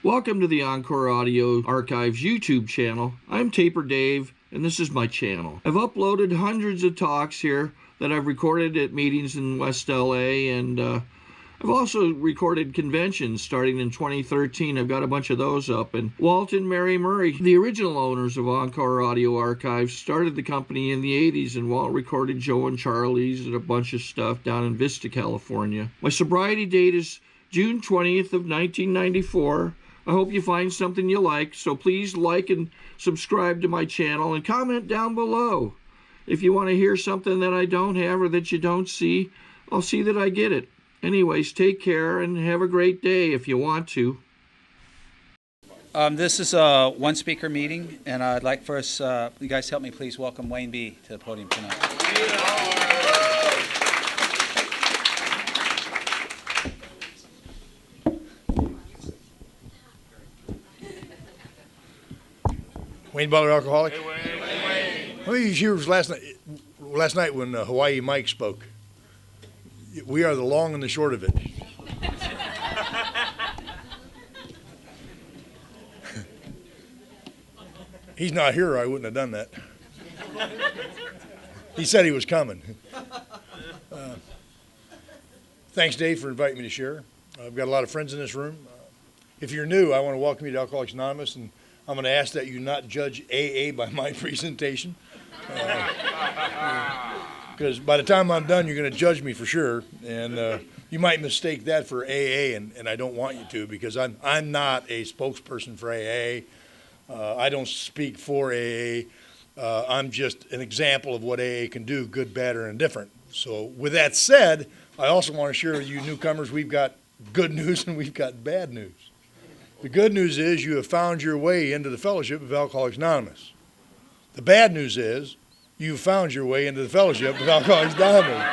Welcome to the Encore Audio Archives YouTube channel. I'm Taper Dave, and this is my channel. I've uploaded hundreds of talks here that I've recorded at meetings in West LA, and I've also recorded conventions starting in 2013. I've got a bunch of those up. And Walt and Mary Murray, the original owners of Encore Audio Archives, started the company in the 80s, and Walt recorded Joe and Charlie's and a bunch of stuff down in Vista, California. My sobriety date is June 20th of 1994. I hope you find something you like, so please like and subscribe to my channel and comment down below. If you want to hear something that I don't have or that you don't see, I'll see that I get it. Anyways, take care and have a great day if you want to. This is a one-speaker meeting, and I'd like for us, you guys help me please welcome Wayne B. to the podium tonight. Wayne Butler, alcoholic. Hey, Wayne. How many of you was last night when Hawaii Mike spoke? We are the long and the short of it. He's not here, or I wouldn't have done that. He said he was coming. Thanks, Dave, for inviting me to share. I've got a lot of friends in this room. If you're new, I want to welcome you to Alcoholics Anonymous, and I'm going to ask that you not judge AA by my presentation. Because by the time I'm done, you're going to judge me for sure. And you might mistake that for AA, and I don't want you to, because I'm not a spokesperson for AA. I don't speak for AA. I'm just an example of what AA can do, good, bad, or indifferent. So with that said, I also want to share with you newcomers, we've got good news and we've got bad news. The good news is you have found your way into the fellowship of Alcoholics Anonymous. The bad news is you've found your way into the fellowship of Alcoholics Anonymous.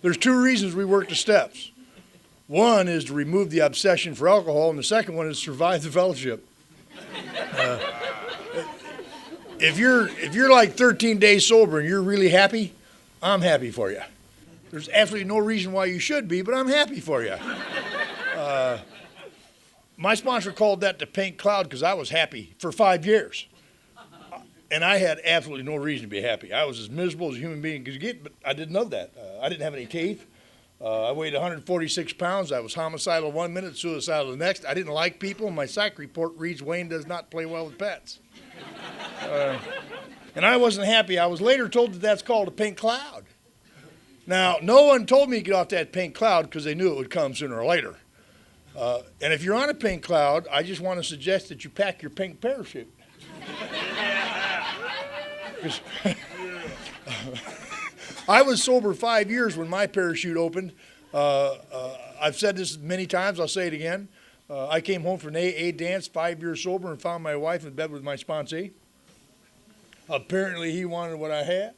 There's two reasons we work the steps. One is to remove the obsession for alcohol, and the second one is to survive the fellowship. If you're like 13 days sober and you're really happy, I'm happy for you. There's absolutely no reason why you should be, but I'm happy for you. My sponsor called that the pink cloud because I was happy for 5 years. And I had absolutely no reason to be happy. I was as miserable as a human being could get, but I didn't know that. I didn't have any teeth. I weighed 146 pounds. I was homicidal 1 minute, suicidal the next. I didn't like people. My psych report reads, Wayne does not play well with pets. And I wasn't happy. I was later told that that's called a pink cloud. Now, no one told me to get off that pink cloud because they knew it would come sooner or later. And if you're on a pink cloud, I just want to suggest that you pack your pink parachute. I was sober 5 years when my parachute opened. I've said this many times. I'll say it again. I came home from an AA dance 5 years sober and found my wife in bed with my sponsee. Apparently, he wanted what I had.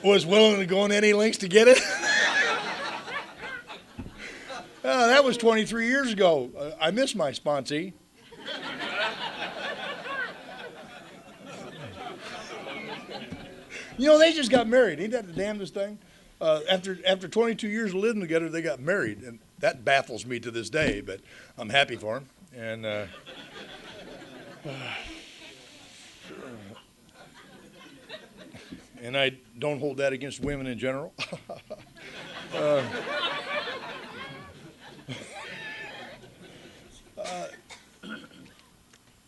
Was willing to go in any lengths to get it. That was 23 years ago. I miss my sponsee. You know, they just got married. Ain't that the damnedest thing? After 22 years of living together, they got married. And that baffles me to this day, but I'm happy for them. And and I don't hold that against women in general.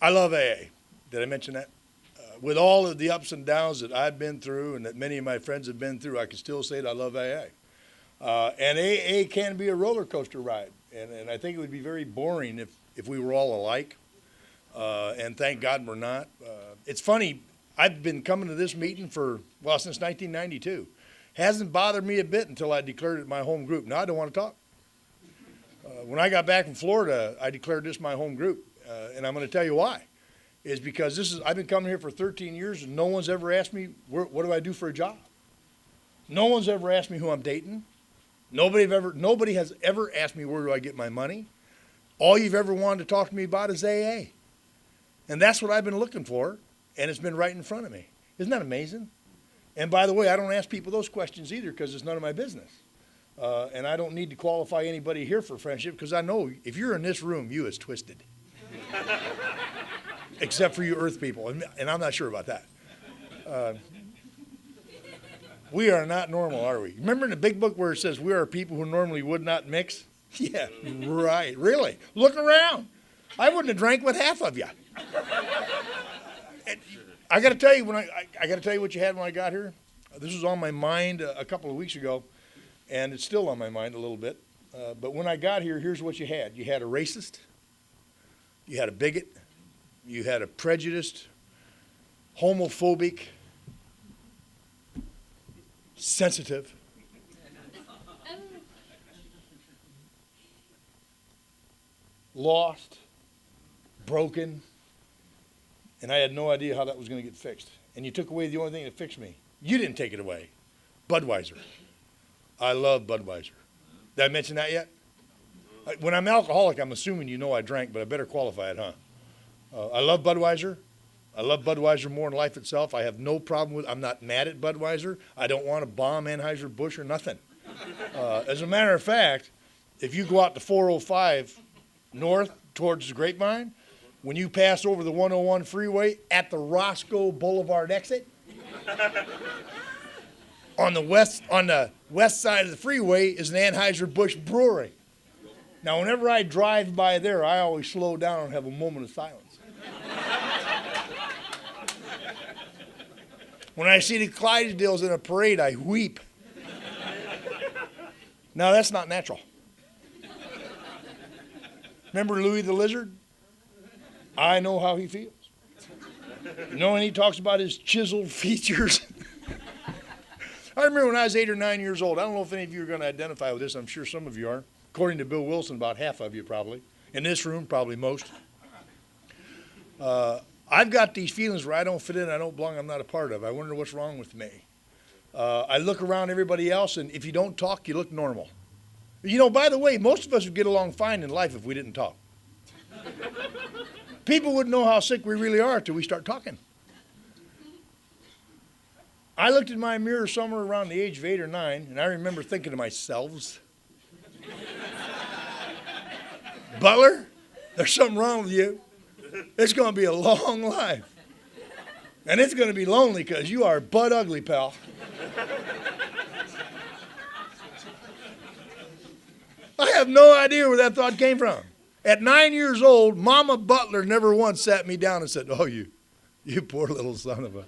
I love AA. Did I mention that? With all of the ups and downs that I've been through and that many of my friends have been through, I can still say that I love AA. And AA can be a roller coaster ride. And I think it would be very boring if we were all alike. And thank God we're not. It's funny. I've been coming to this meeting since 1992. Hasn't bothered me a bit until I declared it my home group. Now I don't want to talk. When I got back from Florida, I declared this my home group. And I'm going to tell you why. Is because I've been coming here for 13 years and no one's ever asked me, what do I do for a job? No one's ever asked me who I'm dating. Nobody has ever asked me where do I get my money. All you've ever wanted to talk to me about is AA. And that's what I've been looking for, and it's been right in front of me. Isn't that amazing? And by the way, I don't ask people those questions either because it's none of my business. And I don't need to qualify anybody here for friendship because I know if you're in this room, you is twisted. Except for you earth people, and I'm not sure about that. We are not normal, are we? Remember in the big book where it says we are people who normally would not mix? Yeah, right, really. Look around. I wouldn't have drank with half of you. I got to tell you, I got to tell you what you had when I got here. This was on my mind a couple of weeks ago, and it's still on my mind a little bit. But when I got here, here's what you had. You had a racist, you had a bigot, you had a prejudiced, homophobic, sensitive, lost, broken, and I had no idea how that was going to get fixed. And you took away the only thing that fixed me. You didn't take it away. Budweiser. I love Budweiser. Did I mention that yet? When I'm alcoholic, I'm assuming you know I drank, but I better qualify it, huh? I love Budweiser. I love Budweiser more than life itself. I have no problem with. I'm not mad at Budweiser. I don't want to bomb Anheuser-Busch or nothing. As a matter of fact, if you go out to 405 north towards the Grapevine, when you pass over the 101 freeway at the Roscoe Boulevard exit, on the west side of the freeway is an Anheuser-Busch brewery. Now, whenever I drive by there, I always slow down and have a moment of silence. When I see the Clydesdales in a parade, I weep. Now, that's not natural. Remember Louis the Lizard? I know how he feels. You know when he talks about his chiseled features? I remember when I was 8 or 9 years old. I don't know if any of you are going to identify with this. I'm sure some of you are. According to Bill Wilson, about half of you probably. In this room, probably most. I've got these feelings where I don't fit in, I don't belong, I'm not a part of. I wonder what's wrong with me. I look around everybody else, and if you don't talk, you look normal. You know, by the way, most of us would get along fine in life if we didn't talk. People wouldn't know how sick we really are until we start talking. I looked in my mirror somewhere around the age of 8 or 9, and I remember thinking to myself, Butler, there's something wrong with you. It's going to be a long life. And it's going to be lonely because you are butt ugly, pal. I have no idea where that thought came from. At 9 years old, Mama Butler never once sat me down and said, oh, you poor little son of a...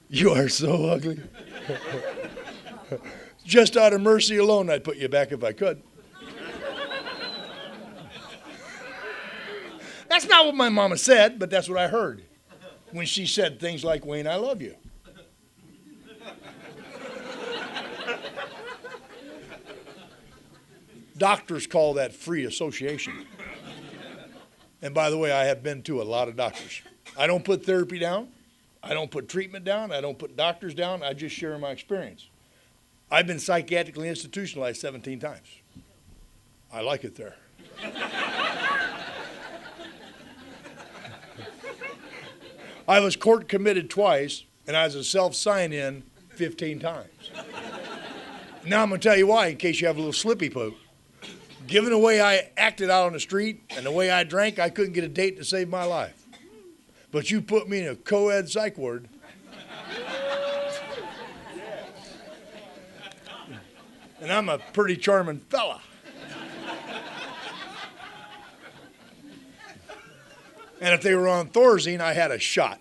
You are so ugly. Just out of mercy alone, I'd put you back if I could. That's not what my mama said, but that's what I heard when she said things like, Wayne, I love you. Doctors call that free association. And by the way, I have been to a lot of doctors. I don't put therapy down. I don't put treatment down. I don't put doctors down. I just share my experience. I've been psychiatrically institutionalized 17 times. I like it there. I was court committed twice, and I was a self-sign-in 15 times. Now I'm going to tell you why, in case you have a little slippy poop. Given the way I acted out on the street and the way I drank, I couldn't get a date to save my life. But you put me in a co-ed psych ward. And I'm a pretty charming fella. And if they were on Thorazine, I had a shot.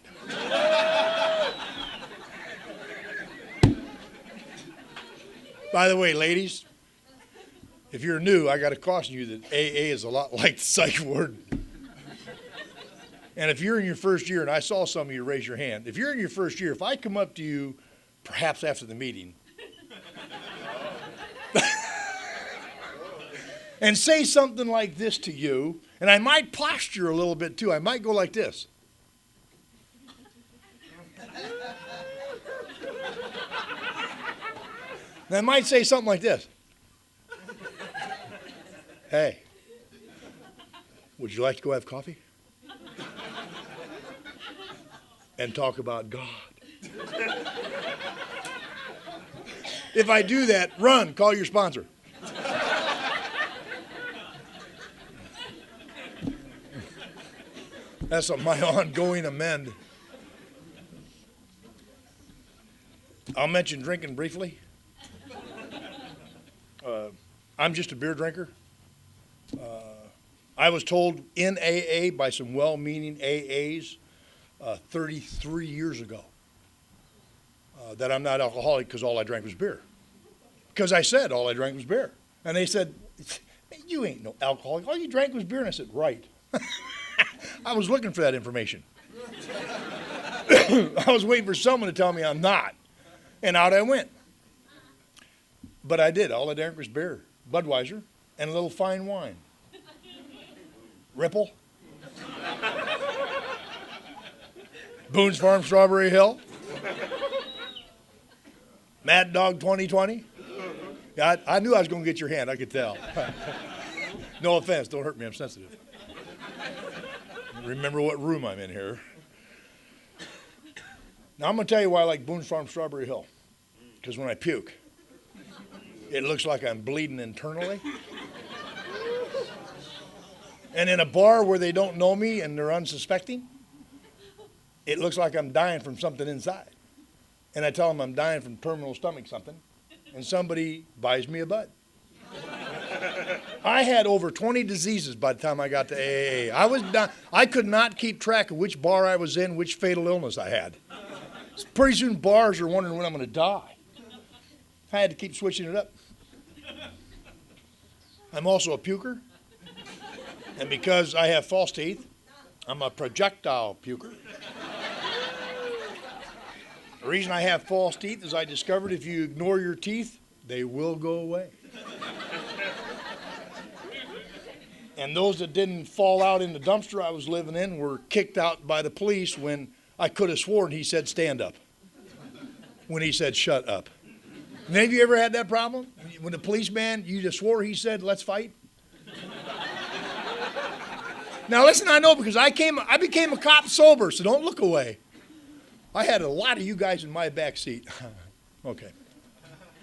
By the way, ladies, if you're new, I got to caution you that AA is a lot like the psych ward. And if you're in your first year, and I saw some of you raise your hand, if you're in your first year, if I come up to you, perhaps after the meeting, and say something like this to you, and I might posture a little bit too. I might go like this. And I might say something like this. Hey, would you like to go have coffee? and talk about God. If I do that, run, call your sponsor. That's my ongoing amend. I'll mention drinking briefly. I'm just a beer drinker. I was told in AA by some well-meaning AAs 33 years ago that I'm not alcoholic because all I drank was beer. Because I said all I drank was beer. And they said, you ain't no alcoholic. All you drank was beer. And I said, right. I was looking for that information. I was waiting for someone to tell me I'm not. And out I went. But I did. All I drank was beer, Budweiser, and a little fine wine. Ripple. Boone's Farm Strawberry Hill. Mad Dog 2020. Yeah, I knew I was going to get your hand. I could tell. No offense. Don't hurt me. I'm sensitive. Remember what room I'm in here. Now, I'm going to tell you why I like Boone's Farm Strawberry Hill. Because when I puke, it looks like I'm bleeding internally. And in a bar where they don't know me and they're unsuspecting, it looks like I'm dying from something inside. And I tell them I'm dying from terminal stomach something, and somebody buys me a Bud. I had over 20 diseases by the time I got to AA. I could not keep track of which bar I was in, which fatal illness I had. Pretty soon bars are wondering when I'm going to die. I had to keep switching it up. I'm also a puker. And because I have false teeth, I'm a projectile puker. The reason I have false teeth is I discovered if you ignore your teeth, they will go away. And those that didn't fall out in the dumpster I was living in were kicked out by the police when I could have sworn he said stand up. When he said shut up. And have you ever had that problem? When the policeman, you just swore he said let's fight? Now listen, I know because I became a cop sober, so don't look away. I had a lot of you guys in my back seat. Okay.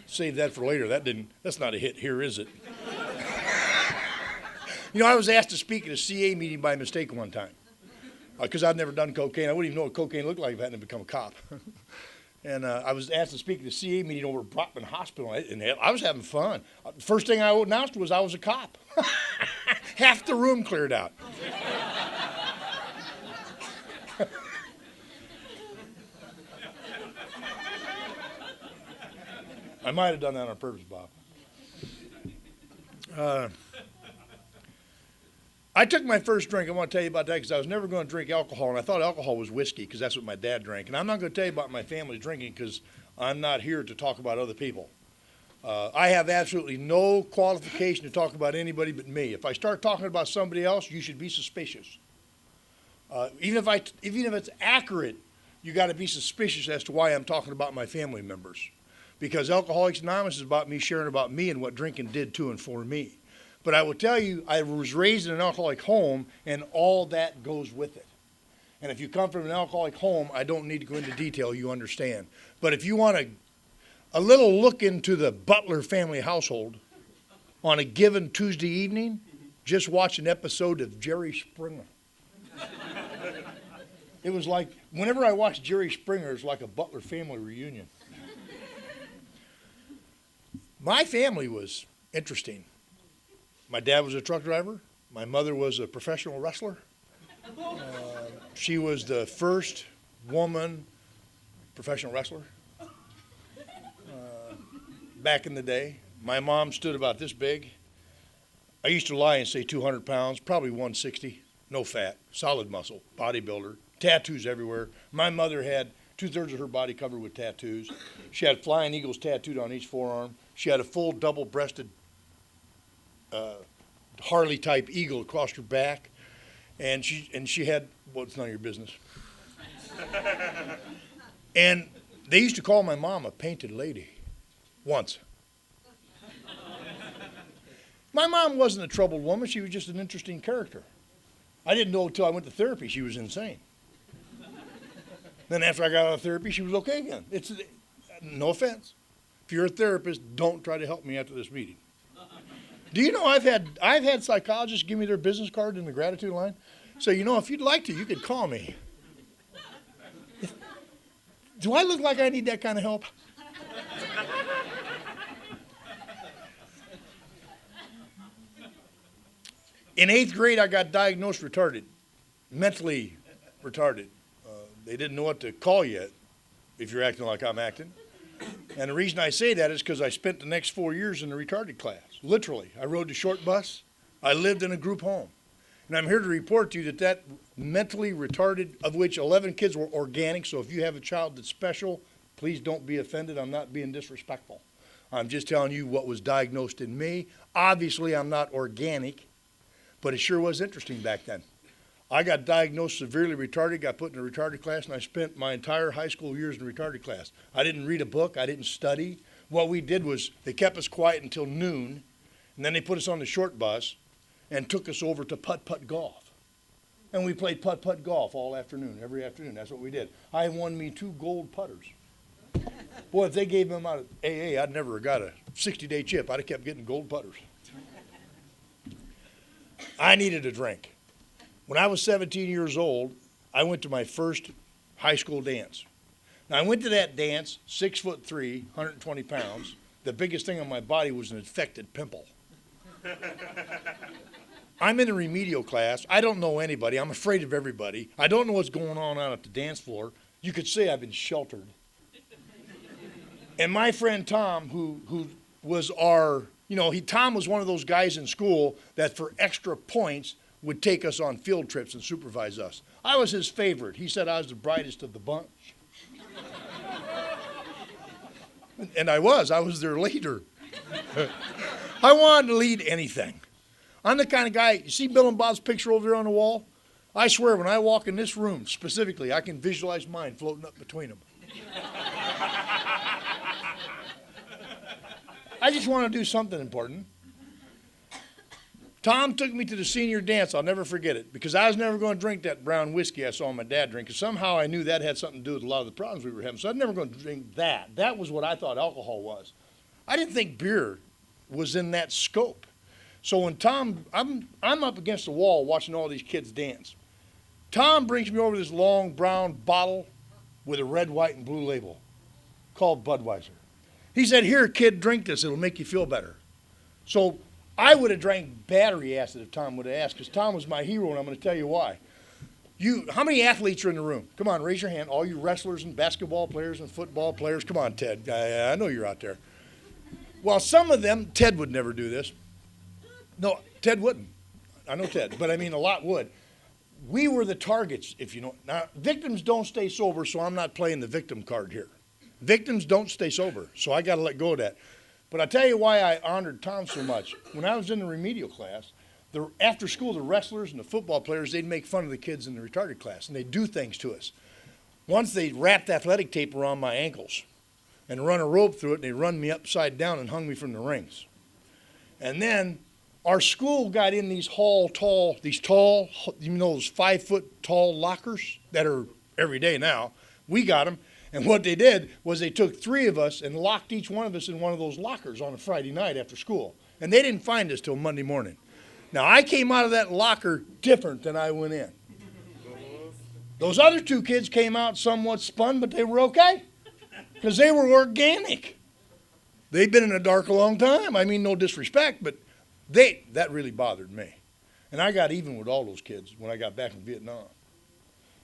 Save that for later. That's not a hit here, is it? You know, I was asked to speak at a CA meeting by mistake one time. Because I'd never done cocaine. I wouldn't even know what cocaine looked like if I hadn't become a cop. And I was asked to speak at a CA meeting over at Brockman Hospital, and I was having fun. First thing I announced was I was a cop. Half the room cleared out. I might have done that on purpose, Bob. I took my first drink. I want to tell you about that because I was never going to drink alcohol, and I thought alcohol was whiskey because that's what my dad drank. And I'm not going to tell you about my family drinking because I'm not here to talk about other people. I have absolutely no qualification to talk about anybody but me. If I start talking about somebody else, you should be suspicious. Even if it's accurate, you got to be suspicious as to why I'm talking about my family members. Because Alcoholics Anonymous is about me sharing about me and what drinking did to and for me. But I will tell you, I was raised in an alcoholic home, and all that goes with it. And if you come from an alcoholic home, I don't need to go into detail, you understand. But if you want a little look into the Butler family household on a given Tuesday evening, just watch an episode of Jerry Springer. It was like, whenever I watched Jerry Springer, it was like a Butler family reunion. My family was interesting. My dad was a truck driver. My mother was a professional wrestler. She was the first woman professional wrestler back in the day. My mom stood about this big. I used to lie and say 200 pounds, probably 160, no fat, solid muscle, bodybuilder, tattoos everywhere. My mother had 2/3 of her body covered with tattoos. She had flying eagles tattooed on each forearm. She had a full double-breasted Harley-type eagle across her back, and she had, well, it's none of your business. And they used to call my mom a painted lady once. My mom wasn't a troubled woman. She was just an interesting character. I didn't know until I went to therapy she was insane. Then after I got out of therapy, she was okay again. It's no offense. If you're a therapist, don't try to help me after this meeting. Do you know I've had psychologists give me their business card in the gratitude line? So, you know, if you'd like to, you could call me. Do I look like I need that kind of help? In 8th grade, I got diagnosed retarded, mentally retarded. They didn't know what to call you if you're acting like I'm acting. And the reason I say that is because I spent the next 4 years in the retarded class. Literally, I rode the short bus. I lived in a group home. And I'm here to report to you that mentally retarded, of which 11 kids were organic, so if you have a child that's special, please don't be offended. I'm not being disrespectful. I'm just telling you what was diagnosed in me. Obviously, I'm not organic, but it sure was interesting back then. I got diagnosed severely retarded, got put in a retarded class, and I spent my entire high school years in a retarded class. I didn't read a book. I didn't study. What we did was they kept us quiet until noon, and then they put us on the short bus and took us over to putt-putt golf. And we played putt-putt golf all afternoon, every afternoon. That's what we did. I won me 2 gold putters. Boy, if they gave them out of AA, I'd never have got a 60-day chip. I'd have kept getting gold putters. I needed a drink. When I was 17 years old, I went to my first high school dance. Now, I went to that dance, 6'3", 120 pounds. The biggest thing on my body was an infected pimple. I'm in a remedial class. I don't know anybody. I'm afraid of everybody. I don't know what's going on out at the dance floor. You could say I've been sheltered. And my friend Tom, who was our, Tom was one of those guys in school that for extra points would take us on field trips and supervise us. I was his favorite. He said I was the brightest of the bunch. And I was their leader. I wanted to lead anything. I'm the kind of guy, you see Bill and Bob's picture over there on the wall? I swear when I walk in this room specifically, I can visualize mine floating up between them. I just want to do something important. Tom took me to the senior dance. I'll never forget it because I was never going to drink that brown whiskey I saw my dad drink because somehow I knew that had something to do with a lot of the problems we were having. So I was never going to drink that. That was what I thought alcohol was. I didn't think beer was in that scope. So when I'm up against the wall watching all these kids dance. Tom brings me over this long brown bottle with a red, white, and blue label called Budweiser. He said, "Here, kid, drink this. It'll make you feel better." So I would have drank battery acid if Tom would have asked, because Tom was my hero, and I'm going to tell you why. How many athletes are in the room? Come on, raise your hand. All you wrestlers and basketball players and football players. Come on, Ted. I know you're out there. Well, some of them, Ted would never do this. No, Ted wouldn't. I know Ted, but I mean a lot would. We were the targets, if you know. Now, victims don't stay sober, so I'm not playing the victim card here. Victims don't stay sober, so I got to let go of that. But I'll tell you why I honored Tom so much. When I was in the remedial class, after school, the wrestlers and the football players, they'd make fun of the kids in the retarded class, and they'd do things to us. Once they wrapped athletic tape around my ankles and run a rope through it, and they run me upside down and hung me from the rings. And then our school got in these tall, those 5 foot tall lockers that are every day now. We got them. And what they did was they took 3 of us and locked each one of us in one of those lockers on a Friday night after school. And they didn't find us till Monday morning. Now, I came out of that locker different than I went in. Those other 2 kids came out somewhat spun, but they were okay because they were organic. They'd been in the dark a long time. I mean, no disrespect, but that really bothered me. And I got even with all those kids when I got back from Vietnam.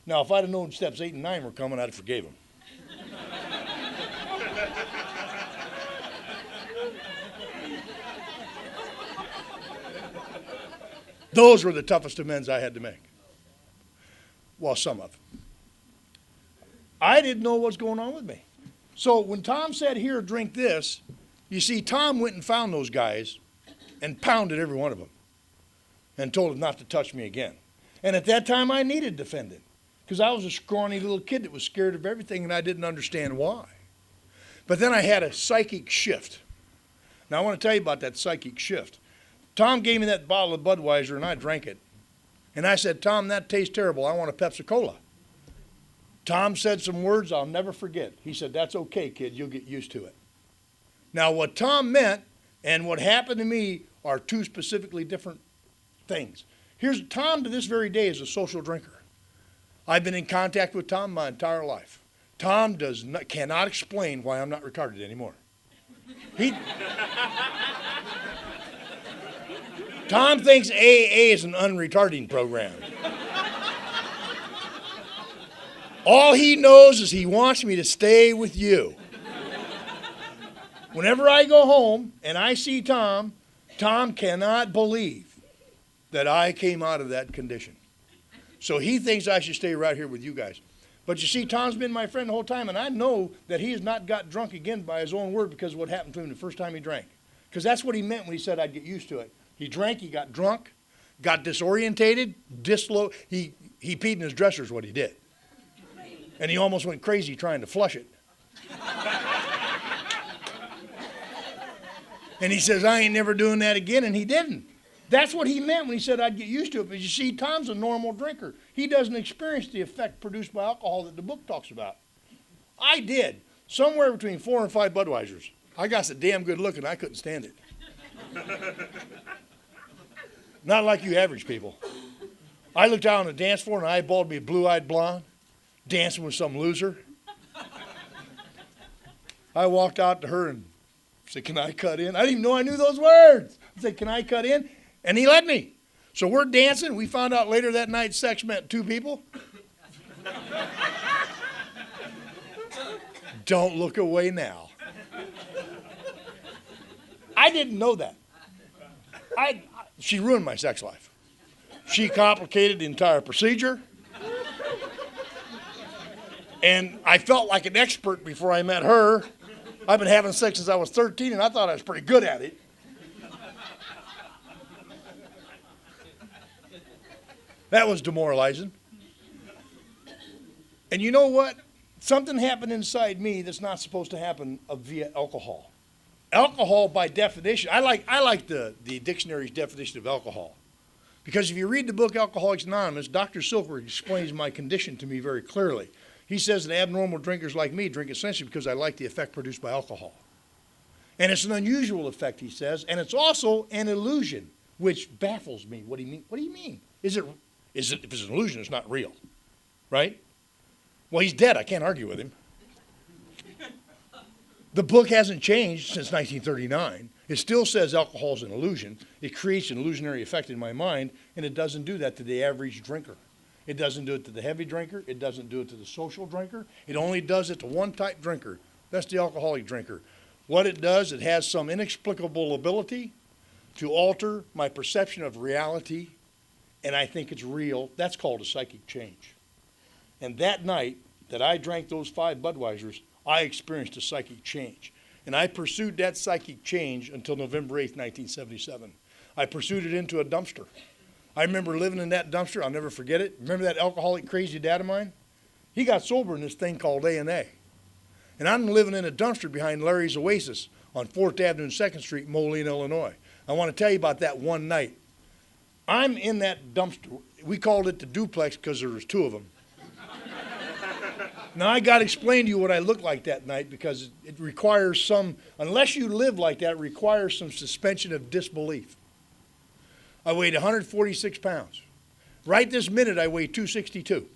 Now, if I'd have known steps 8 and 9 were coming, I'd have forgave them. Those were the toughest amends I had to make. Well, some of them. I didn't know what was going on with me. So when Tom said, "Here, drink this," you see, Tom went and found those guys and pounded every one of them and told them not to touch me again. And at that time, I needed defending because I was a scrawny little kid that was scared of everything, and I didn't understand why. But then I had a psychic shift. Now, I want to tell you about that psychic shift. Tom gave me that bottle of Budweiser, and I drank it. And I said, "Tom, that tastes terrible. I want a Pepsi-Cola." Tom said some words I'll never forget. He said, "That's okay, kid. You'll get used to it." Now, what Tom meant and what happened to me are two specifically different things. Here's Tom to this very day is a social drinker. I've been in contact with Tom my entire life. Tom cannot explain why I'm not retarded anymore. Tom thinks AA is an unretarding program. All he knows is he wants me to stay with you. Whenever I go home and I see Tom, Tom cannot believe that I came out of that condition. So he thinks I should stay right here with you guys. But you see, Tom's been my friend the whole time, and I know that he has not got drunk again by his own word because of what happened to him the first time he drank. Because that's what he meant when he said I'd get used to it. He drank, he got drunk, got disorientated, he peed in his dresser is what he did. And he almost went crazy trying to flush it. And he says, "I ain't never doing that again," and he didn't. That's what he meant when he said I'd get used to it. But you see, Tom's a normal drinker. He doesn't experience the effect produced by alcohol that the book talks about. I did. Somewhere between 4 and 5 Budweisers. I got so damn good looking, I couldn't stand it. Not like you average people. I looked out on the dance floor and I eyeballed me a blue-eyed blonde dancing with some loser. I walked out to her and said, "Can I cut in?" I didn't even know I knew those words. I said, "Can I cut in?" And he let me. So we're dancing. We found out later that night sex meant 2 people. Don't look away now. I didn't know that. She ruined my sex life. She complicated the entire procedure. And I felt like an expert before I met her. I've been having sex since I was 13, and I thought I was pretty good at it. That was demoralizing. And you know what? Something happened inside me that's not supposed to happen via alcohol. Alcohol, by definition, I like the dictionary's definition of alcohol. Because if you read the book Alcoholics Anonymous, Dr. Silver explains my condition to me very clearly. He says that abnormal drinkers like me drink essentially because I like the effect produced by alcohol. And it's an unusual effect, he says, and it's also an illusion, which baffles me. What do you mean? What do you mean? If it's an illusion, it's not real, right? Well, he's dead. I can't argue with him. The book hasn't changed since 1939. It still says alcohol is an illusion. It creates an illusionary effect in my mind, and it doesn't do that to the average drinker. It doesn't do it to the heavy drinker. It doesn't do it to the social drinker. It only does it to one type drinker. That's the alcoholic drinker. What it does, it has some inexplicable ability to alter my perception of reality, and I think it's real. That's called a psychic change. And that night that I drank those 5 Budweisers, I experienced a psychic change. And I pursued that psychic change until November 8th, 1977. I pursued it into a dumpster. I remember living in that dumpster. I'll never forget it. Remember that alcoholic crazy dad of mine? He got sober in this thing called A&A. And I'm living in a dumpster behind Larry's Oasis on 4th Avenue and 2nd Street, Moline, Illinois. I want to tell you about that one night. I'm in that dumpster. We called it the duplex because there was 2 of them. Now, I got to explain to you what I looked like that night because it requires some, unless you live like that, it requires some suspension of disbelief. I weighed 146 pounds. Right this minute, I weigh 262.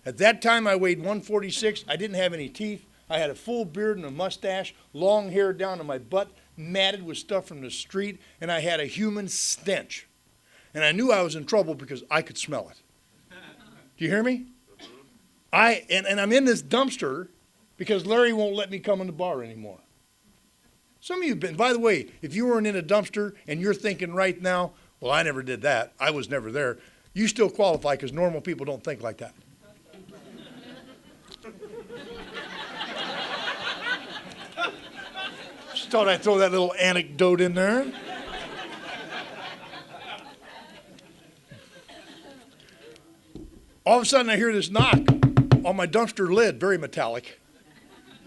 At that time, I weighed 146. I didn't have any teeth. I had a full beard and a mustache, long hair down to my butt, matted with stuff from the street, and I had a human stench. And I knew I was in trouble because I could smell it. Do you hear me? And I'm in this dumpster because Larry won't let me come in the bar anymore. Some of you have been, by the way, if you weren't in a dumpster and you're thinking right now, well, I never did that, I was never there, you still qualify because normal people don't think like that. Just thought I'd throw that little anecdote in there. All of a sudden I hear this knock on my dumpster lid, very metallic,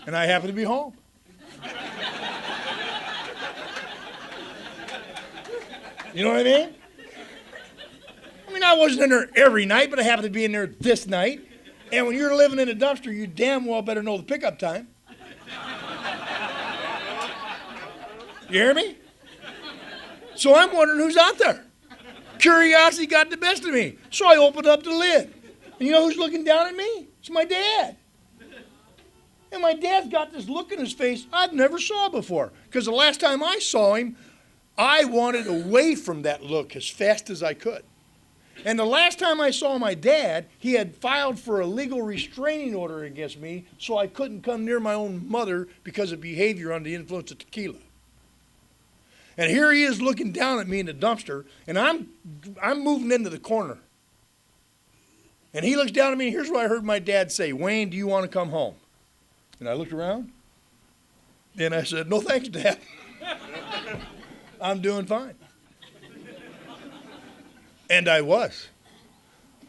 and I happen to be home. You know what I mean? I wasn't in there every night, but I happened to be in there this night. And when you're living in a dumpster, you damn well better know the pickup time. You hear me? So I'm wondering who's out there. Curiosity got the best of me. So I opened up the lid. And you know who's looking down at me? It's my dad. And my dad's got this look in his face I've never saw before. Because the last time I saw him, I wanted away from that look as fast as I could. And the last time I saw my dad, he had filed for a legal restraining order against me so I couldn't come near my own mother because of behavior under the influence of tequila. And here he is looking down at me in the dumpster, and I'm moving into the corner. And he looks down at me, and here's what I heard my dad say, "Wayne, do you want to come home?" And I looked around, and I said, "No thanks, Dad. I'm doing fine." And I was.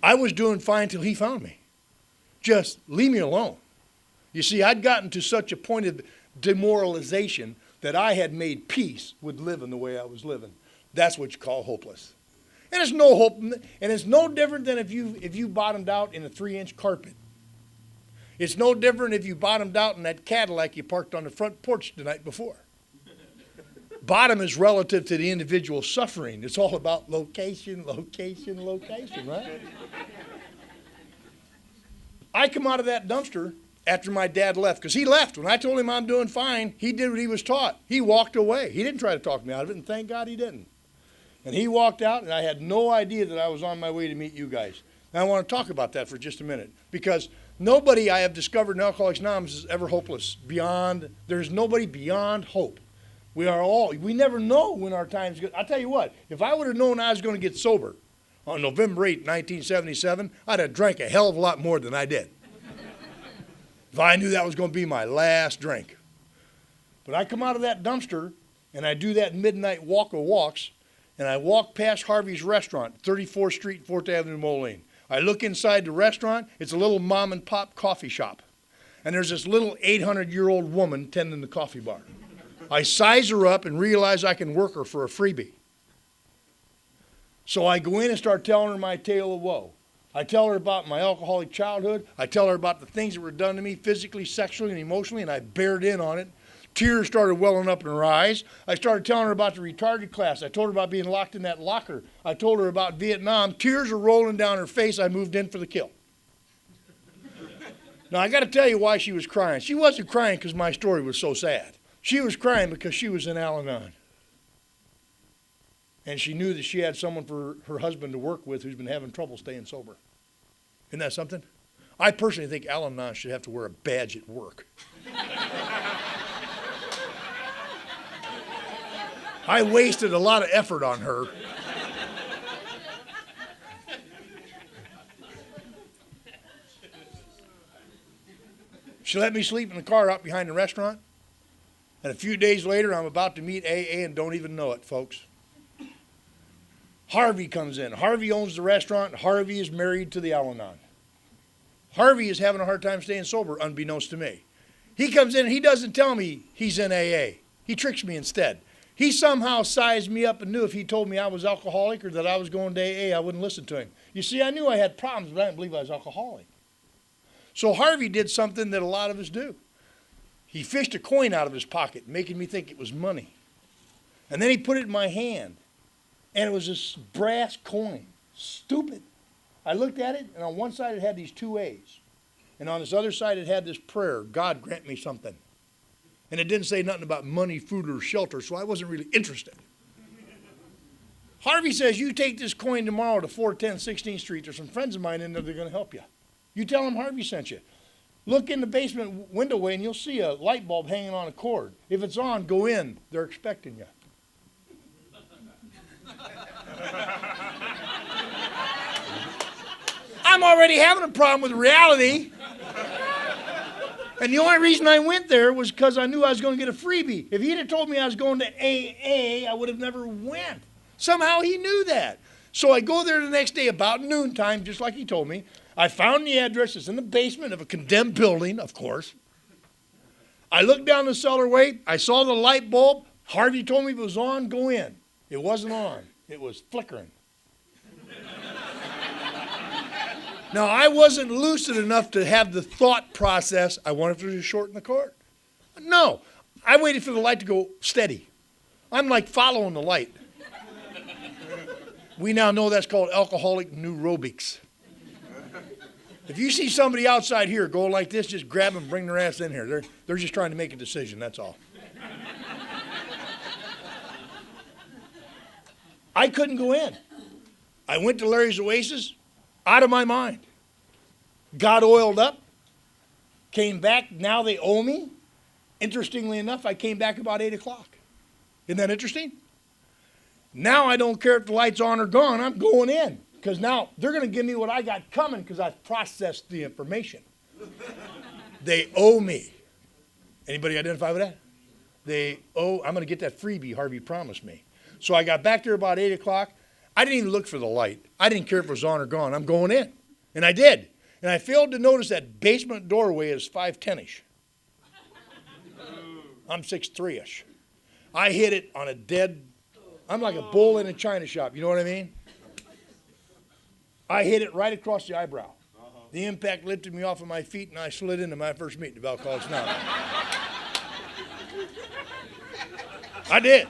I was doing fine till he found me. Just leave me alone. You see, I'd gotten to such a point of demoralization that I had made peace with living the way I was living. That's what you call hopeless. And it's no hope, and it's no different than if you bottomed out in a 3-inch carpet. It's no different if you bottomed out in that Cadillac you parked on the front porch the night before. Bottom is relative to the individual suffering. It's all about location, location, location, right? I come out of that dumpster after my dad left, because he left. When I told him I'm doing fine, he did what he was taught. He walked away. He didn't try to talk me out of it, and thank God he didn't. And he walked out, and I had no idea that I was on my way to meet you guys. And I want to talk about that for just a minute, because nobody I have discovered in Alcoholics Anonymous is ever hopeless. There's nobody beyond hope. We never know when our time's good. I'll tell you what, if I would have known I was going to get sober on November 8, 1977, I'd have drank a hell of a lot more than I did. If I knew that was going to be my last drink. But I come out of that dumpster, and I do that midnight walk of walks, and I walk past Harvey's restaurant, 34th Street, 4th Avenue, Moline. I look inside the restaurant. It's a little mom and pop coffee shop. And there's this little 800-year-old woman tending the coffee bar. I size her up and realize I can work her for a freebie. So I go in and start telling her my tale of woe. I tell her about my alcoholic childhood. I tell her about the things that were done to me physically, sexually, and emotionally, and I bared in on it. Tears started welling up in her eyes. I started telling her about the retarded class. I told her about being locked in that locker. I told her about Vietnam. Tears are rolling down her face. I moved in for the kill. Now, I got to tell you why she was crying. She wasn't crying because my story was so sad. She was crying because she was in Al-Anon. And she knew that she had someone for her husband to work with who's been having trouble staying sober. Isn't that something? I personally think Al-Anon should have to wear a badge at work. I wasted a lot of effort on her. She let me sleep in the car out behind the restaurant. And a few days later, I'm about to meet AA and don't even know it, folks. Harvey comes in. Harvey owns the restaurant. Harvey is married to the Al-Anon. Harvey is having a hard time staying sober, unbeknownst to me. He comes in and he doesn't tell me he's in AA. He tricks me instead. He somehow sized me up and knew if he told me I was alcoholic or that I was going to AA, I wouldn't listen to him. You see, I knew I had problems, but I didn't believe I was alcoholic. So Harvey did something that a lot of us do. He fished a coin out of his pocket, making me think it was money. And then he put it in my hand. And it was this brass coin. Stupid. I looked at it, and on one side it had these 2 A's. And on this other side it had this prayer, "God grant me something." And it didn't say nothing about money, food, or shelter, so I wasn't really interested. Harvey says, "You take this coin tomorrow to 410 16th Street. There's some friends of mine in there that are going to help you. You tell them Harvey sent you. Look in the basement window way and you'll see a light bulb hanging on a cord. If it's on, go in. They're expecting you." I'm already having a problem with reality. And the only reason I went there was because I knew I was going to get a freebie. If he'd have told me I was going to AA, I would have never went. Somehow he knew that. So I go there the next day about noontime, just like he told me. I found the address. It's in the basement of a condemned building, of course. I looked down the cellarway. I saw the light bulb. Harvey told me if it was on, go in. It wasn't on. It was flickering. Now, I wasn't lucid enough to have the thought process, I wonder if there's a short in the cord. No, I waited for the light to go steady. I'm like following the light. We now know that's called alcoholic neurobics. If you see somebody outside here go like this, just grab them, bring their ass in here. They're just trying to make a decision, that's all. I couldn't go in. I went to Larry's Oasis, out of my mind. Got oiled up, came back, now they owe me. Interestingly enough, I came back about 8 o'clock. Isn't that interesting? Now I don't care if the light's on or gone, I'm going in. Because now they're going to give me what I got coming because I've processed the information. They owe me. Anybody identify with that? I'm going to get that freebie Harvey promised me. So I got back there about 8 o'clock. I didn't even look for the light. I didn't care if it was on or gone. I'm going in. And I did. And I failed to notice that basement doorway is 5'10"ish. I'm 6'3"ish. I hit it on a dead, I'm like a bull in a china shop, you know what I mean? I hit it right across the eyebrow. The impact lifted me off of my feet and I slid into my first meeting of Alcoholics Anonymous. I did.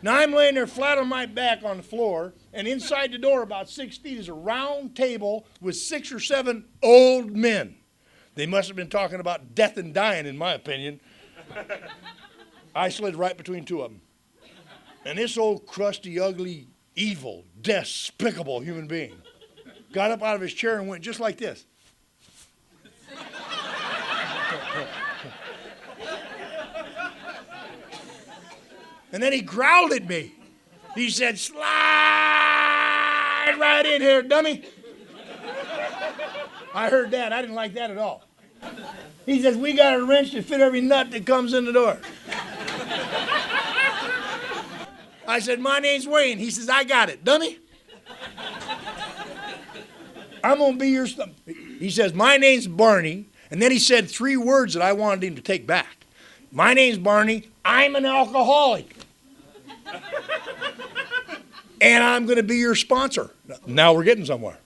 Now I'm laying there flat on my back on the floor, and inside the door about 6 feet is a round table with 6 or 7 old men. They must have been talking about death and dying, in my opinion. I slid right between 2 of them. And this old crusty, ugly, evil, despicable human being got up out of his chair and went just like this. And then he growled at me. He said, "Slide right in here, dummy." I heard that. I didn't like that at all. He says, "We got a wrench to fit every nut that comes in the door." I said, "My name's Wayne." He says, "I got it, dummy. I'm going to be your stomach." He says, "My name's Barney." And then he said 3 words that I wanted him to take back. "My name's Barney. I'm an alcoholic. And I'm going to be your sponsor." Now we're getting somewhere.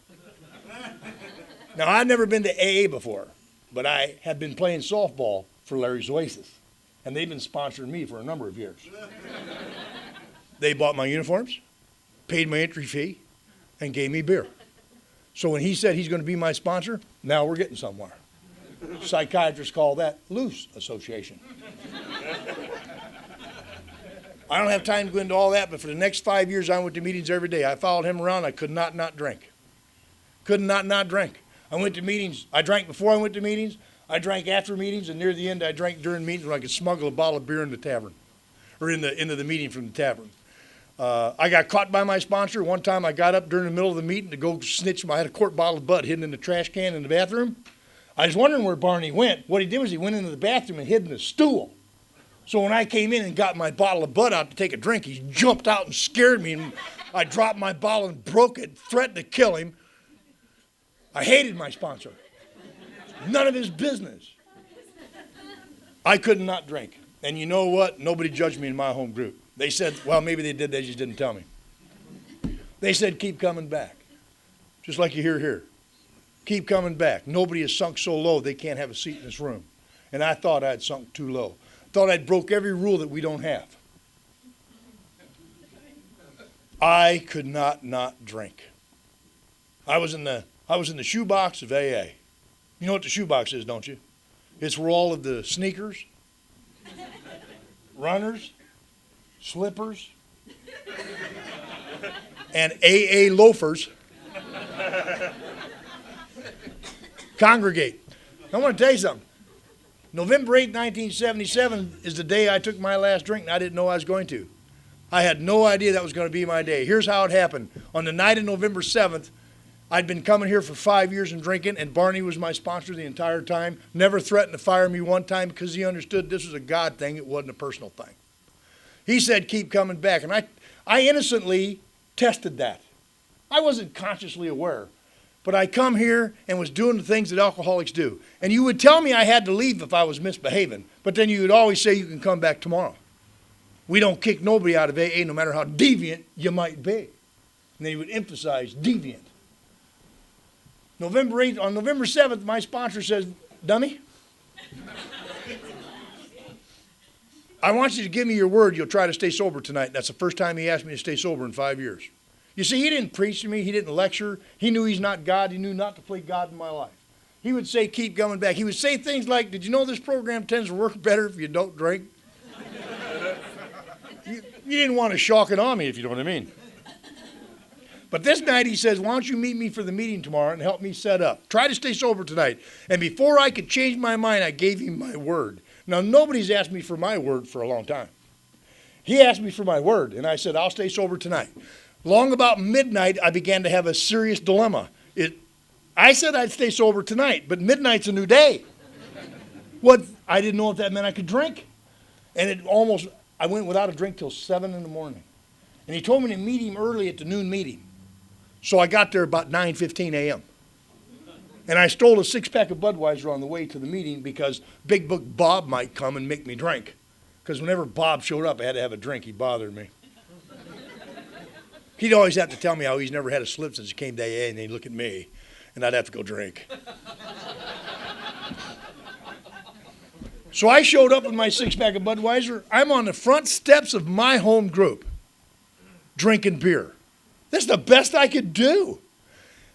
Now, I've never been to AA before, but I have been playing softball for Larry's Oasis. And they've been sponsoring me for a number of years. They bought my uniforms, paid my entry fee, and gave me beer. So when he said he's going to be my sponsor, now we're getting somewhere. Psychiatrists call that loose association. I don't have time to go into all that, but for the next 5 years, I went to meetings every day. I followed him around. I could not drink. Could not drink. I went to meetings. I drank before I went to meetings. I drank after meetings, and near the end, I drank during meetings when I could smuggle a bottle of beer in the tavern, or into the meeting from the tavern. I got caught by my sponsor. One time, I got up during the middle of the meeting to go snitch. I had a quart bottle of Bud hidden in the trash can in the bathroom. I was wondering where Barney went. What he did was he went into the bathroom and hid in the stool. So when I came in and got my bottle of Bud out to take a drink, he jumped out and scared me. And I dropped my bottle and broke it, threatened to kill him. I hated my sponsor. None of his business. I could not drink. And you know what? Nobody judged me in my home group. They said, well, maybe they did, they just didn't tell me. They said, keep coming back. Just like you hear here. Keep coming back. Nobody has sunk so low they can't have a seat in this room. And I thought I'd sunk too low. Thought I'd broke every rule that we don't have. I could not drink. I was in the shoebox of AA. You know what the shoebox is, don't you? It's where all of the sneakers, runners, slippers, and AA loafers congregate. I want to tell you something. November 8, 1977 is the day I took my last drink, and I didn't know I was going to. I had no idea that was going to be my day. Here's how it happened. On the night of November 7th, I'd been coming here for 5 years and drinking, and Barney was my sponsor the entire time. Never threatened to fire me one time because he understood this was a God thing. It wasn't a personal thing. He said, keep coming back. And I innocently tested that. I wasn't consciously aware. But I come here and was doing the things that alcoholics do. And you would tell me I had to leave if I was misbehaving. But then you would always say you can come back tomorrow. We don't kick nobody out of AA no matter how deviant you might be. And then you would emphasize deviant. November 8th, on November 7th, my sponsor says, dummy, I want you to give me your word you'll try to stay sober tonight. That's the first time he asked me to stay sober in 5 years. You see, he didn't preach to me. He didn't lecture. He knew he's not God. He knew not to play God in my life. He would say, keep coming back. He would say things like, did you know this program tends to work better if you don't drink? You didn't want to shock it on me, if you know what I mean. But this night he says, why don't you meet me for the meeting tomorrow and help me set up? Try to stay sober tonight. And before I could change my mind, I gave him my word. Now, nobody's asked me for my word for a long time. He asked me for my word, and I said, I'll stay sober tonight. Long about midnight, I began to have a serious dilemma. I said I'd stay sober tonight, but midnight's a new day. I didn't know if that meant I could drink. And I went without a drink till 7 in the morning. And he told me to meet him early at the noon meeting. So I got there about 9:15 a.m. And I stole a 6-pack of Budweiser on the way to the meeting because Big Book Bob might come and make me drink. Because whenever Bob showed up, I had to have a drink. He bothered me. He'd always have to tell me how he's never had a slip since he came to AA, and he'd look at me, and I'd have to go drink. So I showed up with my 6-pack of Budweiser. I'm on the front steps of my home group drinking beer. That's the best I could do.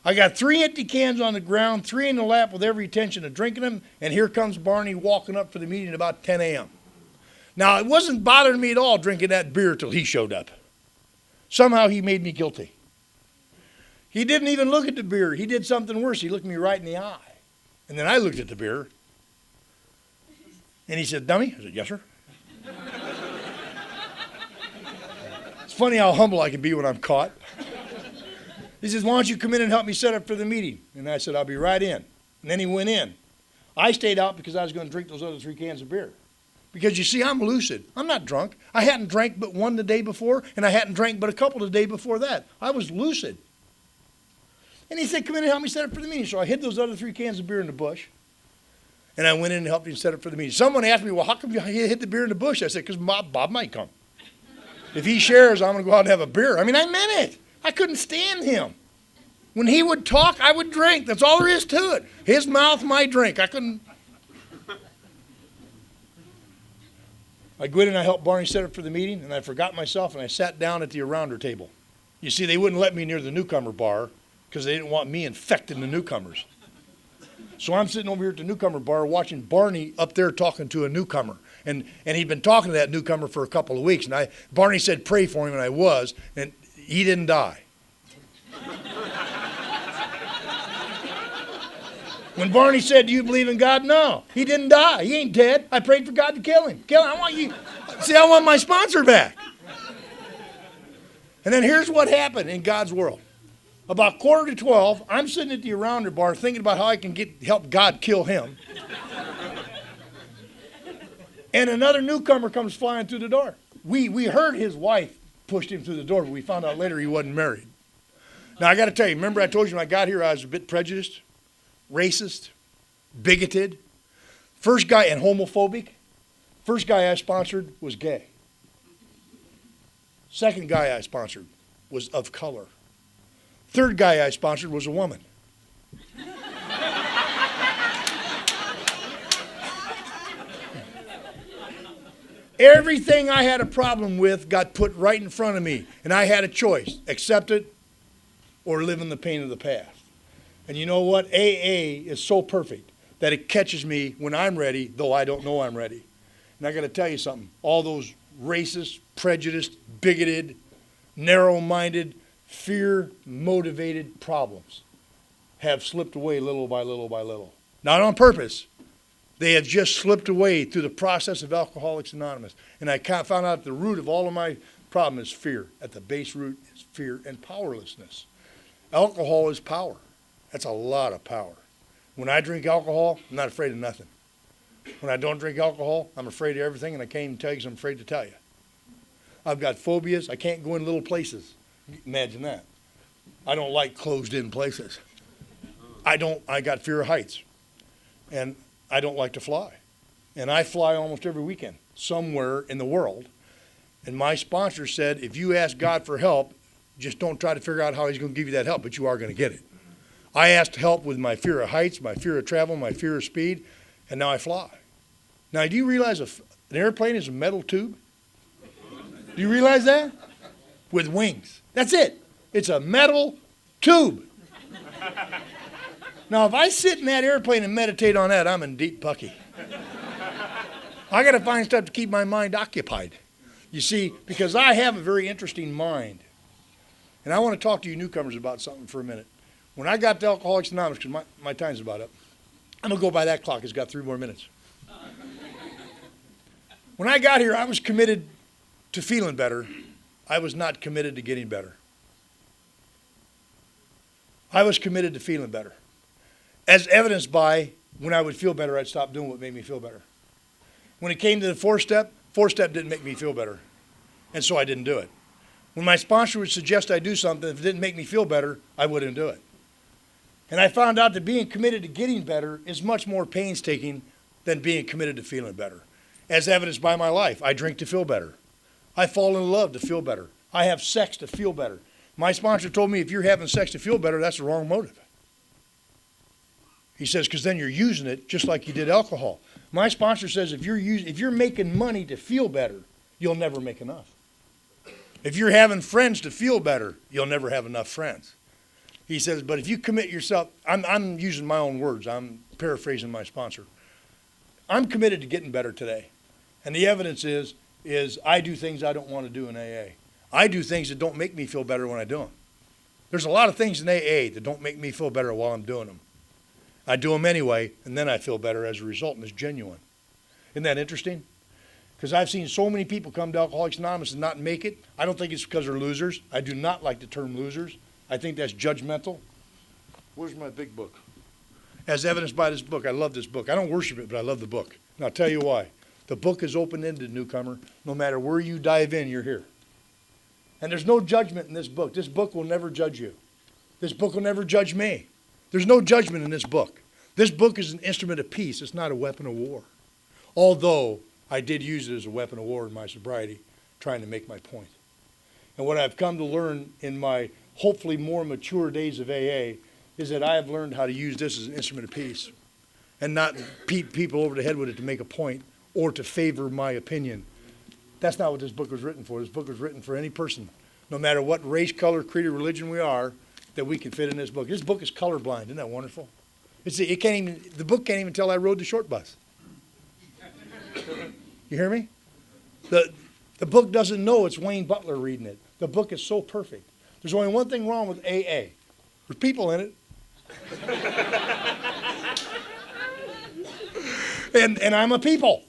I got 3 empty cans on the ground, 3 in the lap with every intention of drinking them, and here comes Barney walking up for the meeting at about 10 a.m. Now, it wasn't bothering me at all drinking that beer till he showed up. Somehow he made me guilty. He didn't even look at the beer. He did something worse. He looked me right in the eye. And then I looked at the beer. And he said, dummy? I said, yes, sir. It's funny how humble I can be when I'm caught. He says, why don't you come in and help me set up for the meeting? And I said, I'll be right in. And then he went in. I stayed out because I was going to drink those other 3 cans of beer. Because you see, I'm lucid. I'm not drunk. I hadn't drank but 1 the day before, and I hadn't drank but a couple the day before that. I was lucid. And he said, come in and help me set up for the meeting. So I hid those other 3 cans of beer in the bush. And I went in and helped him set up for the meeting. Someone asked me, well, how come you hid the beer in the bush? I said, because Bob might come. If he shares, I'm going to go out and have a beer. I mean, I meant it. I couldn't stand him. When he would talk, I would drink. That's all there is to it. His mouth, my drink. I couldn't. I go in and I helped Barney set up for the meeting, and I forgot myself, and I sat down at the arounder table. You see, they wouldn't let me near the newcomer bar because they didn't want me infecting the newcomers. So I'm sitting over here at the newcomer bar watching Barney up there talking to a newcomer. And he'd been talking to that newcomer for a couple of weeks. And Barney said, pray for him, and I was. And he didn't die. When Barney said, do you believe in God? No, he didn't die. He ain't dead. I prayed for God to kill him. Kill him. I want my sponsor back. And then here's what happened in God's world. About 11:45, I'm sitting at the arounder bar thinking about how I can help God kill him. And another newcomer comes flying through the door. We heard his wife pushed him through the door, but we found out later he wasn't married. Now, I got to tell you, remember I told you when I got here I was a bit prejudiced, racist, bigoted, first guy, and homophobic. First guy I sponsored was gay. Second guy I sponsored was of color. Third guy I sponsored was a woman. Everything I had a problem with got put right in front of me, and I had a choice: accept it or live in the pain of the past. And you know what? AA is so perfect that it catches me when I'm ready, though I don't know I'm ready. And I got to tell you something. All those racist, prejudiced, bigoted, narrow-minded, fear-motivated problems have slipped away little by little by little. Not on purpose. They have just slipped away through the process of Alcoholics Anonymous. And I found out the root of all of my problem is fear. At the base root is fear and powerlessness. Alcohol is power. That's a lot of power. When I drink alcohol, I'm not afraid of nothing. When I don't drink alcohol, I'm afraid of everything, and I can't even tell you because I'm afraid to tell you. I've got phobias. I can't go in little places. Imagine that. I don't like closed-in places. I got fear of heights. And I don't like to fly. And I fly almost every weekend somewhere in the world. And my sponsor said, if you ask God for help, just don't try to figure out how he's going to give you that help, but you are going to get it. I asked help with my fear of heights, my fear of travel, my fear of speed, and now I fly. Now, do you realize an airplane is a metal tube? Do you realize that? With wings. That's it. It's a metal tube. Now, if I sit in that airplane and meditate on that, I'm in deep pucky. I got to find stuff to keep my mind occupied. You see, because I have a very interesting mind. And I want to talk to you newcomers about something for a minute. When I got to Alcoholics Anonymous, because my time's about up, I'm going to go by that clock. It's got 3 more minutes. When I got here, I was committed to feeling better. I was not committed to getting better. I was committed to feeling better. As evidenced by when I would feel better, I'd stop doing what made me feel better. When it came to the 4-step didn't make me feel better. And so I didn't do it. When my sponsor would suggest I do something, if it didn't make me feel better, I wouldn't do it. And I found out that being committed to getting better is much more painstaking than being committed to feeling better. As evidenced by my life, I drink to feel better. I fall in love to feel better. I have sex to feel better. My sponsor told me if you're having sex to feel better, that's the wrong motive. He says, because then you're using it just like you did alcohol. My sponsor says if you're making money to feel better, you'll never make enough. If you're having friends to feel better, you'll never have enough friends. He says, but if you commit yourself, I'm using my own words. I'm paraphrasing my sponsor. I'm committed to getting better today. And the evidence is I do things I don't want to do in AA. I do things that don't make me feel better when I do them. There's a lot of things in AA that don't make me feel better while I'm doing them. I do them anyway, and then I feel better as a result, and it's genuine. Isn't that interesting? Because I've seen so many people come to Alcoholics Anonymous and not make it. I don't think it's because they're losers. I do not like the term losers. I think that's judgmental. Where's my big book? As evidenced by this book. I love this book. I don't worship it, but I love the book. And I'll tell you why. The book is open-ended, newcomer. No matter where you dive in, you're here. And there's no judgment in this book. This book will never judge you. This book will never judge me. There's no judgment in this book. This book is an instrument of peace. It's not a weapon of war. Although I did use it as a weapon of war in my sobriety, trying to make my point. And what I've come to learn in my hopefully more mature days of AA is that I have learned how to use this as an instrument of peace and not beat people over the head with it to make a point or to favor my opinion. That's not what this book was written for. This book was written for any person, no matter what race, color, creed, or religion we are, that we can fit in this book. This book is colorblind. Isn't that wonderful? The book can't even tell I rode the short bus. You hear me? The book doesn't know it's Wayne Butler reading it. The book is so perfect. There's only one thing wrong with AA. There's people in it. and I'm a people.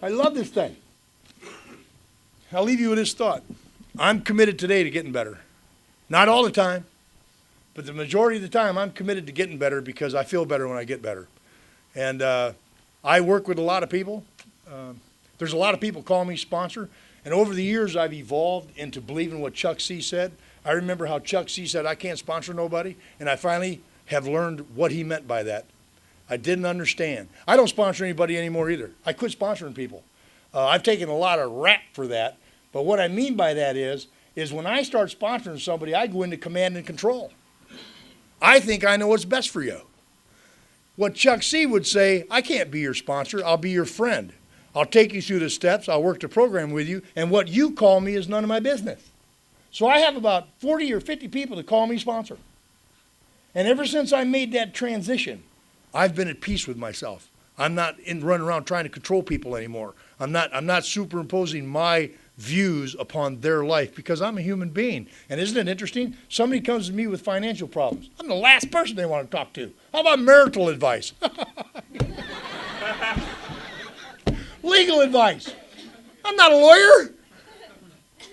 I love this thing. I'll leave you with this thought. I'm committed today to getting better. Not all the time, but the majority of the time I'm committed to getting better because I feel better when I get better. And I work with a lot of people. There's a lot of people call me sponsor. And over the years, I've evolved into believing what Chuck C. said. I remember how Chuck C. said, I can't sponsor nobody. And I finally have learned what he meant by that. I didn't understand. I don't sponsor anybody anymore either. I quit sponsoring people. I've taken a lot of rap for that. But what I mean by that is when I start sponsoring somebody, I go into command and control. I think I know what's best for you. What Chuck C. would say, I can't be your sponsor. I'll be your friend. I'll take you through the steps. I'll work the program with you. And what you call me is none of my business. So I have about 40 or 50 people that call me sponsor. And ever since I made that transition, I've been at peace with myself. I'm not running around trying to control people anymore. I'm not superimposing my views upon their life because I'm a human being. And isn't it interesting? Somebody comes to me with financial problems. I'm the last person they want to talk to. How about marital advice? Legal advice. I'm not a lawyer.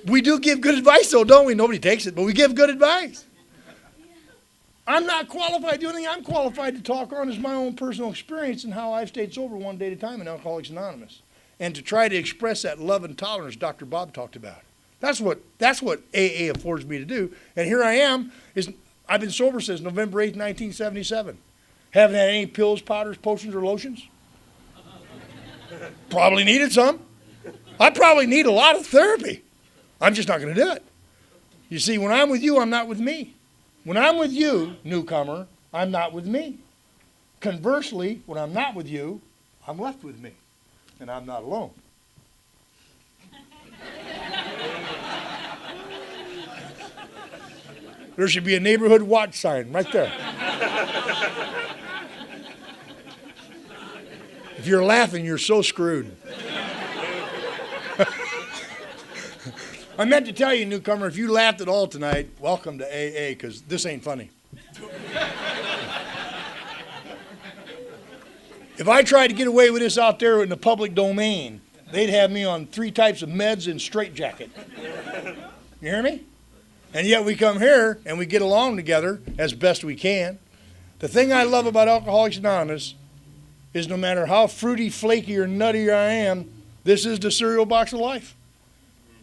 We do give good advice though, don't we? Nobody takes it, but we give good advice. I'm not qualified. The only thing I'm qualified to talk on is my own personal experience and how I've stayed sober one day at a time in Alcoholics Anonymous. And to try to express that love and tolerance Dr. Bob talked about. That's what AA affords me to do. And here I am. I've been sober since November 8th, 1977. Haven't had any pills, powders, potions, or lotions. Probably needed some. I probably need a lot of therapy. I'm just not going to do it. You see, when I'm with you, I'm not with me. When I'm with you, newcomer, I'm not with me. Conversely, when I'm not with you, I'm left with me, and I'm not alone. There should be a neighborhood watch sign right there. If you're laughing, you're so screwed. I meant to tell you, newcomer, if you laughed at all tonight, welcome to AA, because this ain't funny. If I tried to get away with this out there in the public domain, they'd have me on 3 types of meds and straitjacket. You hear me? And yet we come here and we get along together as best we can. The thing I love about Alcoholics Anonymous is no matter how fruity, flaky, or nutty I am, this is the cereal box of life.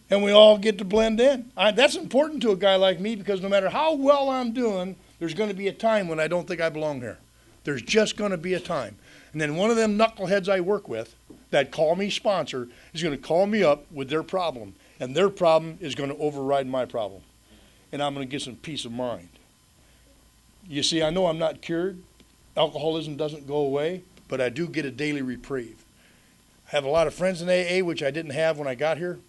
And we all get to blend in. That's important to a guy like me, because no matter how well I'm doing, there's going to be a time when I don't think I belong here. There's just going to be a time. And then one of them knuckleheads I work with that call me sponsor is going to call me up with their problem. And their problem is going to override my problem. And I'm going to get some peace of mind. You see, I know I'm not cured. Alcoholism doesn't go away, but I do get a daily reprieve. I have a lot of friends in AA, which I didn't have when I got here.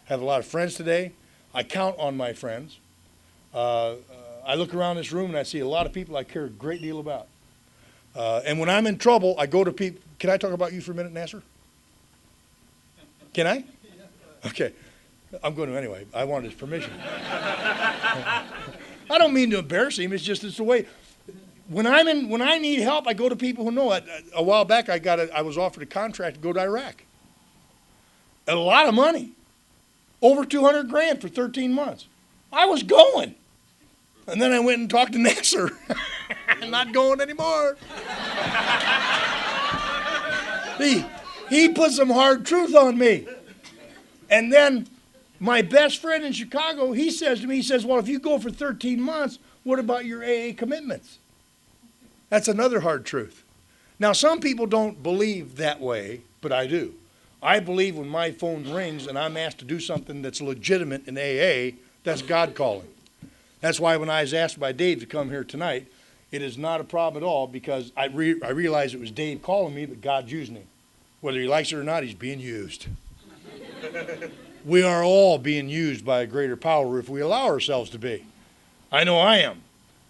I have a lot of friends today. I count on my friends. I look around this room and I see a lot of people I care a great deal about. And when I'm in trouble, I go to people. Can I talk about you for a minute, Nasser? Can I? Okay. I'm going to anyway. I wanted his permission. I don't mean to embarrass him. It's the way. When I need help, I go to people who know. A while back, I was offered a contract to go to Iraq. A lot of money. Over $200,000 for 13 months. I was going. And then I went and talked to Nasser. I'm not going anymore. He put some hard truth on me. And then my best friend in Chicago, he says to me, well, if you go for 13 months, what about your AA commitments? That's another hard truth. Now, some people don't believe that way, but I do. I believe when my phone rings and I'm asked to do something that's legitimate in AA, that's God calling. That's why when I was asked by Dave to come here tonight, it is not a problem at all, because I realized it was Dave calling me, but God's using him. Whether he likes it or not, he's being used. We are all being used by a greater power if we allow ourselves to be. I know I am.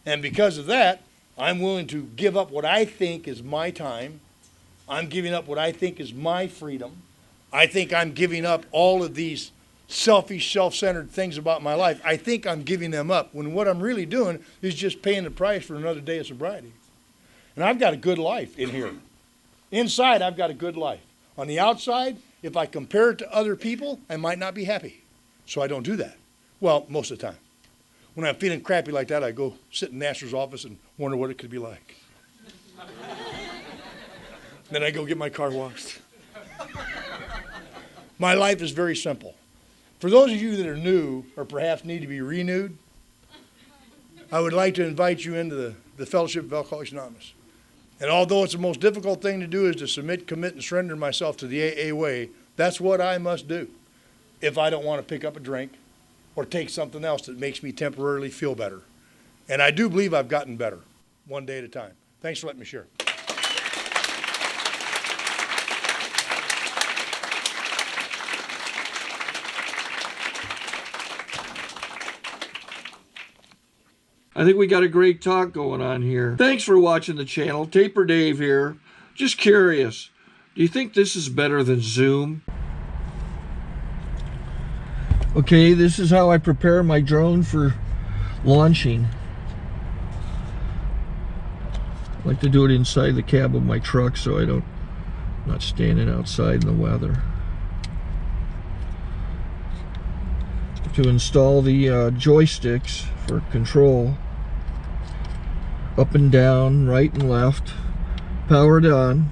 And because of that, I'm willing to give up what I think is my time. I'm giving up what I think is my freedom. I think I'm giving up all of these selfish, self-centered things about my life. I think I'm giving them up, when what I'm really doing is just paying the price for another day of sobriety. And I've got a good life in here. Inside, I've got a good life. On the outside, if I compare it to other people, I might not be happy. So I don't do that. Well, most of the time. When I'm feeling crappy like that, I go sit in Nasser's office and wonder what it could be like. Then I go get my car washed. My life is very simple. For those of you that are new or perhaps need to be renewed, I would like to invite you into the Fellowship of Alcoholics Anonymous. And although it's the most difficult thing to do is to submit, commit, and surrender myself to the AA way, that's what I must do if I don't want to pick up a drink or take something else that makes me temporarily feel better. And I do believe I've gotten better, one day at a time. Thanks for letting me share. I think we got a great talk going on here. Thanks for watching the channel. Taper Dave here. Just curious, do you think this is better than Zoom? Okay, this is how I prepare my drone for launching. I like to do it inside the cab of my truck so I'm not standing outside in the weather. To install the joysticks for control, up and down, right and left, powered on.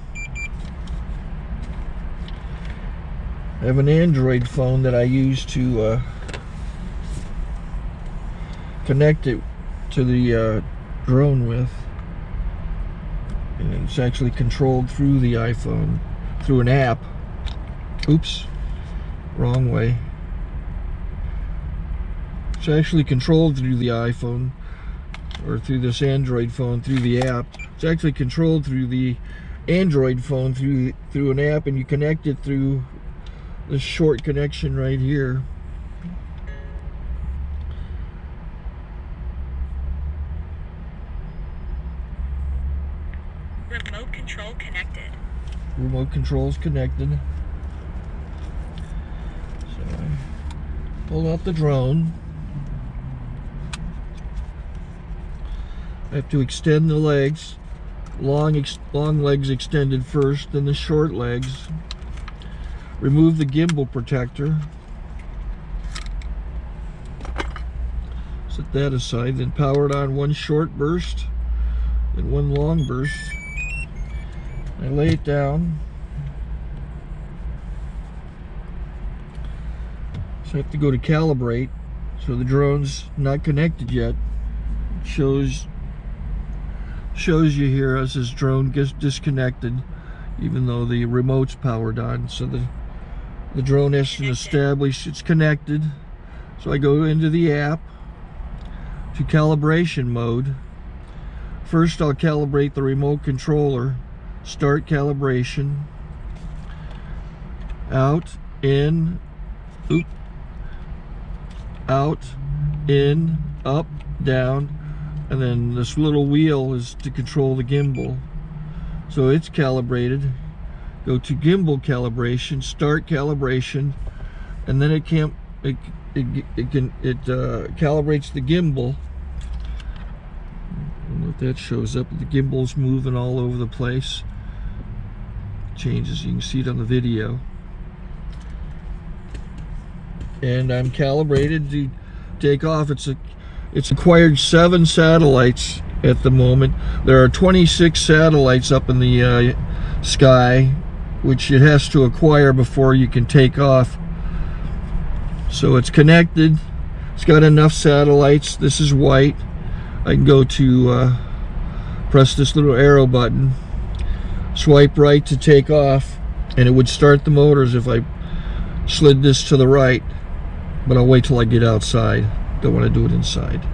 I have an Android phone that I use to connect it to the drone with, and it's actually controlled through the iPhone, through an app. Oops, wrong way. It's actually controlled through the iPhone, or through this Android phone through the app. It's actually controlled through the Android phone through an app, and you connect it through this short connection right here. Remote control connected. Remote control's connected. So I pull out the drone. I have to extend the legs. Long legs extended first, then the short legs. Remove the gimbal protector. Set that aside, then power it on one short burst and one long burst. I lay it down. So I have to go to calibrate. So the drone's not connected yet. It shows you here as this drone gets disconnected, even though the remote's powered on. So the drone has to establish it's connected. So I go into the app to calibration mode. First I'll calibrate the remote controller. Start calibration. Out, in, out, in, up, down, and then this little wheel is to control the gimbal. So it's calibrated. Go to gimbal calibration, start calibration, and then it calibrates the gimbal. I don't know if that shows up. The gimbal's moving all over the place. Changes, you can see it on the video. And I'm calibrated to take off. It's acquired 7 satellites at the moment. There are 26 satellites up in the sky, which it has to acquire before you can take off. So it's connected. It's got enough satellites. This is white. I can go to press this little arrow button, swipe right to take off, and it would start the motors if I slid this to the right, but I'll wait till I get outside. Don't want to do it inside.